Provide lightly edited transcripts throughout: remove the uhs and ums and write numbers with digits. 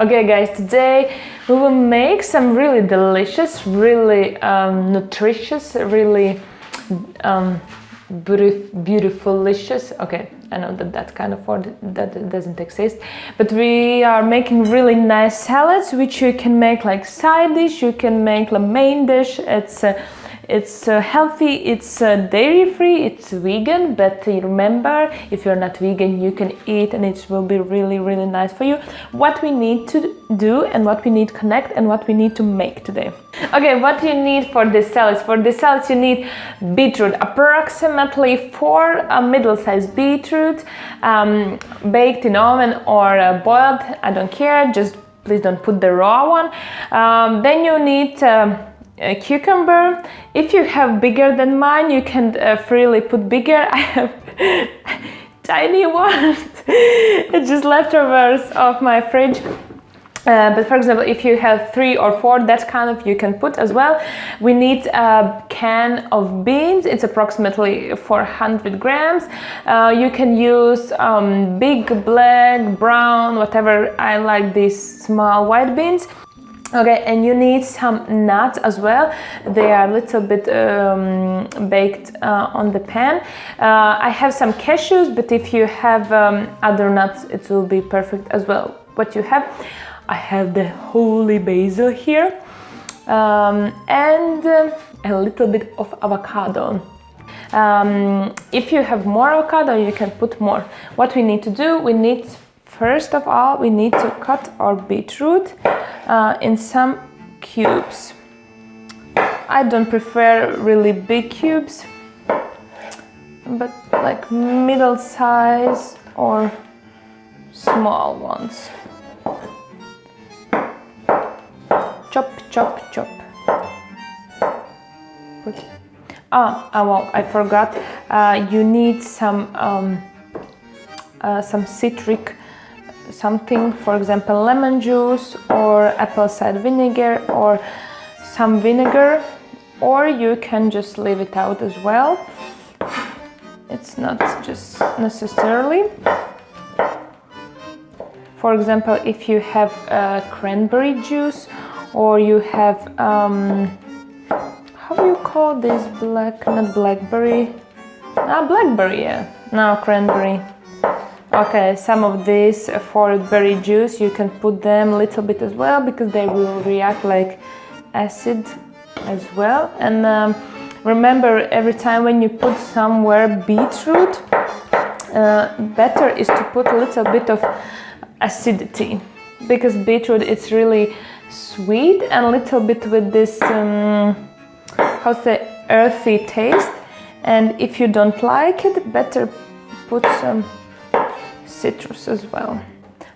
Okay guys, today we will make some really delicious, really nutritious, really beautiful-licious. Okay, I know that kind of word that doesn't exist, but we are making really nice salads which you can make like side dish, you can make the main dish. It's healthy, it's dairy-free, it's vegan, but remember, if you're not vegan, you can eat and it will be really nice for you. What we need to do and what we need to connect and what we need to make today. Okay, what you need for this salad? For this salad you need beetroot, approximately 4 middle-sized beetroot, baked in oven or boiled, I don't care, just please don't put the raw one. Then you need a cucumber. If you have bigger than mine, you can freely put bigger. I have tiny ones. It's just leftovers of my fridge. But for example, if you have 3 or 4, that kind of you can put as well. We need a can of beans. It's approximately 400 grams. You can use big, black, brown, whatever. I like these small white beans. Okay, and you need some nuts as well. They are a little bit baked on the pan. I have some cashews, but if you have other nuts, it will be perfect as well. What you have? I have the holy basil here and a little bit of avocado. If you have more avocado, you can put more. What we need to do, first of all, we need to cut our beetroot in some cubes. I don't prefer really big cubes, but like middle size or small ones. Chop, chop, chop. I forgot. You need some citric something, for example lemon juice or apple cider vinegar or some vinegar, or you can just leave it out as well. It's not just necessarily. For example, if you have cranberry juice or you have how do you call this, not blackberry, blackberry, yeah, no, cranberry. Okay, some of this forward berry juice, you can put them a little bit as well because they will react like acid as well. And remember, every time when you put somewhere beetroot, better is to put a little bit of acidity, because beetroot is really sweet and a little bit with this earthy taste. And if you don't like it, better put some citrus as well.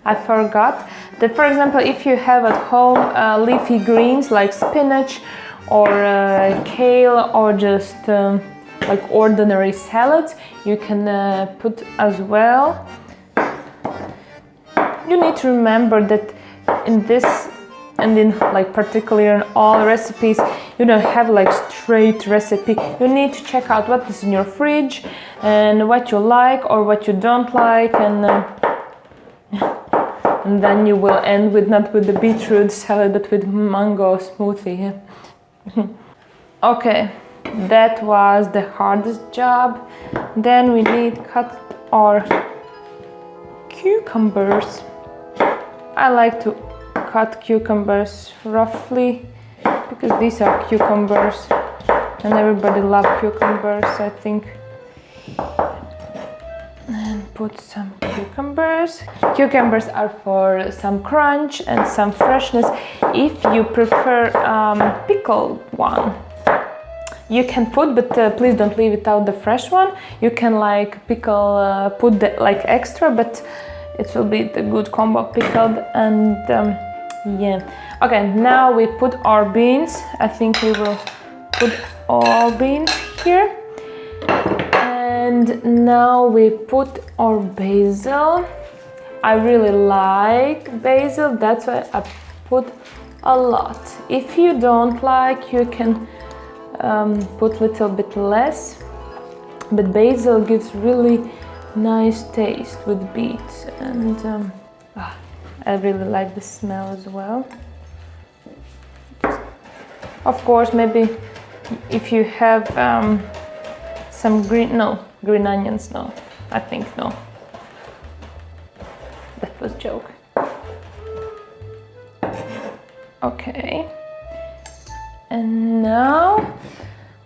I forgot that, for example, if you have at home leafy greens like spinach or kale or just like ordinary salads, you can put as well. You need to remember that in this and in like particularly in all recipes, you don't have like straight recipe. You need to check out what is in your fridge and what you like or what you don't like, and then you will end with not with the beetroot salad but with mango smoothie. Okay, that was the hardest job. Then we need to cut our cucumbers. I like to cut cucumbers roughly because these are cucumbers and everybody loves cucumbers, I think. And put some cucumbers. Cucumbers are for some crunch and some freshness. If you prefer pickled one, you can put, but please don't leave it out the fresh one. You can like pickle, put the like extra, but it will be the good combo pickled. And yeah. Okay, now we put our beans. I think we will put all beans here. And now we put our basil. I really like basil, that's why I put a lot. If you don't like, you can put a little bit less. But basil gives really nice taste with beets, and I really like the smell as well. Of course, maybe if you have some green onions, no, I think no. That was a joke. Okay. And now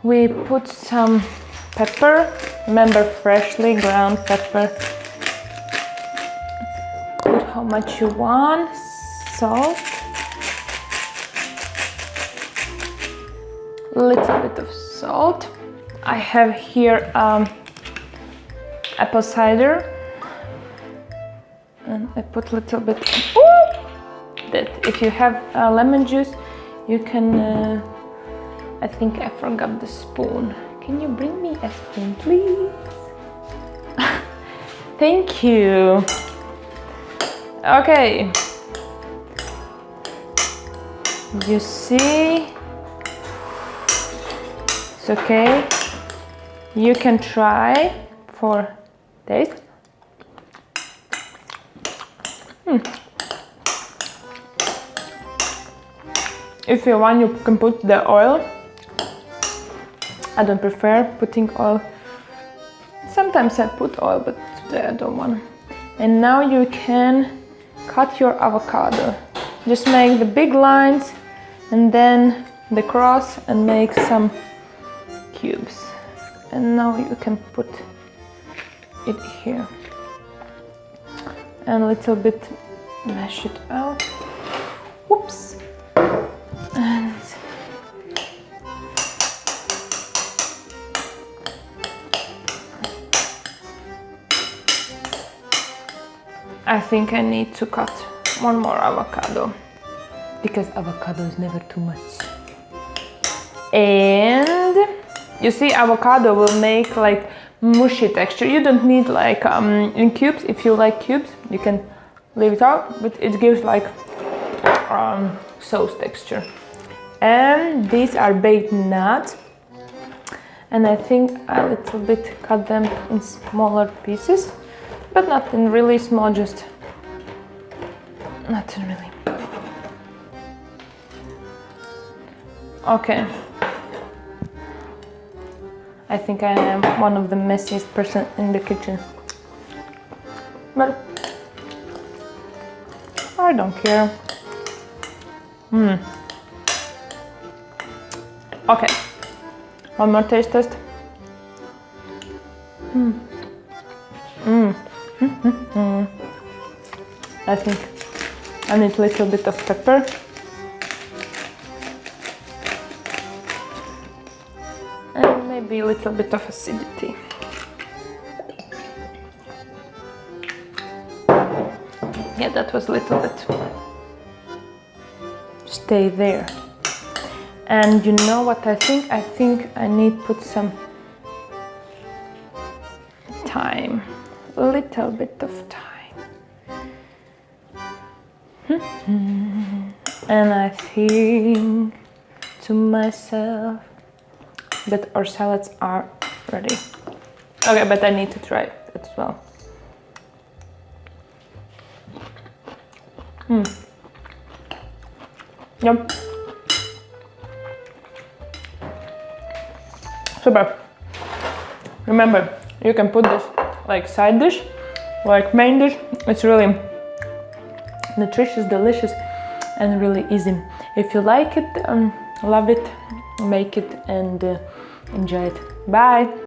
we put some pepper. Remember, freshly ground pepper. Put how much you want. Salt. Little bit of salt. I have here apple cider. And I put a little bit. That if you have lemon juice, you can. I think I forgot the spoon. Can you bring me a spoon, please? Thank you. Okay. You see? It's okay. You can try for taste. If you want, you can put the oil. I don't prefer putting oil. Sometimes I put oil, but today I don't want. And now you can cut your avocado. Just make the big lines and then the cross and make some cubes. And now you can put it here. And a little bit mash it out. Whoops. And I think I need to cut one more avocado because avocado is never too much. And you see, avocado will make like mushy texture. You don't need like in cubes. If you like cubes, you can leave it out, but it gives like sauce texture. And these are baked nuts, and I think I little bit cut them in smaller pieces, but not in really small, just not in really. Okay. I think I am one of the messiest person in the kitchen, but I don't care. Okay, one more taste test. I think I need a little bit of pepper. And maybe a little bit of acidity. Yeah, that was a little bit. Stay there. And you know what I think? I think I need to put some thyme. A little bit of thyme. And I think to myself that our salads are ready. Okay, but I need to try it as well. Yep. Super. Remember, you can put this like side dish, like main dish. It's really nutritious, delicious, and really easy. If you like it, love it, make it and enjoy it. Bye!